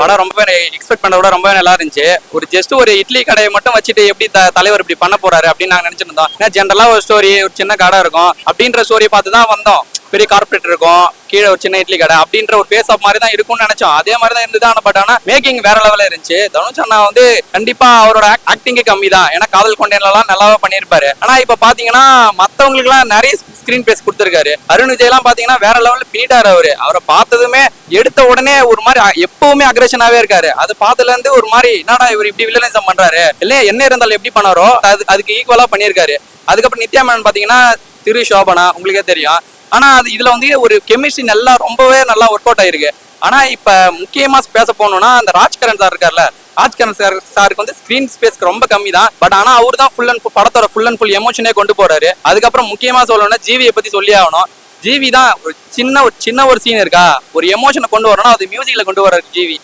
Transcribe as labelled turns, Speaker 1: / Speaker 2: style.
Speaker 1: படம் ரொம்பவே எக்ஸ்பெக்ட் பண்ண விட ரொம்பவே நல்லா இருந்துச்சு. ஜஸ்ட் ஒரு இட்லி கடையை மட்டும் வச்சுட்டு எப்படி தலைவர் இப்படி பண்ண போறாரு அப்படின்னு நாங்க நினைச்சிருந்தோம். ஏன்னா ஜென்ரலா ஒரு ஸ்டோரி, ஒரு சின்ன கடை இருக்கும் அப்படின்ற ஸ்டோரி பார்த்து தான் வந்தோம். பெரிய கார்பரேட் இருக்கும், கீழே ஒரு சின்ன இட்லி கடை அப்படின்ற ஒரு ஃபேஸ் ஆஃப் மாதிரி தான் இருக்கும்னு நினைச்சோம். அதே மாதிரி தான் இருந்தது. ஆனா பட் ஆனா மேக்கிங் வேற லெவல்ல இருந்துச்சு. தனுஷ் அண்ணா வந்து கண்டிப்பா அவரோட ஆக்டிங்கே கம்மி தான். ஏன்னா காதல் கொண்டேன்லாம் நல்லாவே பண்ணியிருப்பாரு. ஆனா இப்ப பாத்தீங்கன்னா மத்தவங்களுக்கு எல்லாம் நிறைய ஸ்கிரீன் பேஸ் கொடுத்திருக்காரு. அருண் விஜய் எல்லாம் பாத்தீங்கன்னா வேற லெவல்ல பின்னிட்டாரு. அவரை பார்த்ததுமே எடுத்த உடனே ஒரு மாதிரி எப்பவுமே அக்ரெஷனாவே இருக்காரு. அது பார்த்ததுல இருந்து ஒரு மாதிரி என்னடா இவர் இப்படி வில்லனிசம் பண்றாரு, இல்லையா என்ன இருந்தாலும் எப்படி பண்ணாரோ அதுக்கு ஈக்குவலா பண்ணியிருக்காரு. அதுக்கப்புறம் நித்யா மேனன் பாத்தீங்கன்னா திரு சோபனா உங்களுக்கே தெரியும். ஆனா அது இதுல வந்து ஒரு கெமிஸ்ட்ரி நல்லா ரொம்பவே நல்லா ஒர்க் அவுட் ஆயிருக்கு. ஆனா இப்ப முக்கியமா பேச போனோம்னா அந்த ராஜ்கரன் சார் இருக்கார்ல, ராஜ்கரன் சாருக்கு வந்து ஸ்கிரீன் ஸ்பேஸ்க்கு ரொம்ப கம்மி தான். பட் ஆனா அவர் தான் படத்தோட ஃபுல் அண்ட் ஃபுல் எமோஷனே கொண்டு போறாரு. அதுக்கப்புறம் முக்கியமா சொல்லணும்னா ஜிவியை பத்தி சொல்லி ஆகணும். ஜிவி தான் ஒரு சின்ன ஒரு சீன் இருக்கா, ஒரு எமோஷனை கொண்டு வரணும், அது மியூசிக்ல கொண்டு வர்றாரு ஜிவி.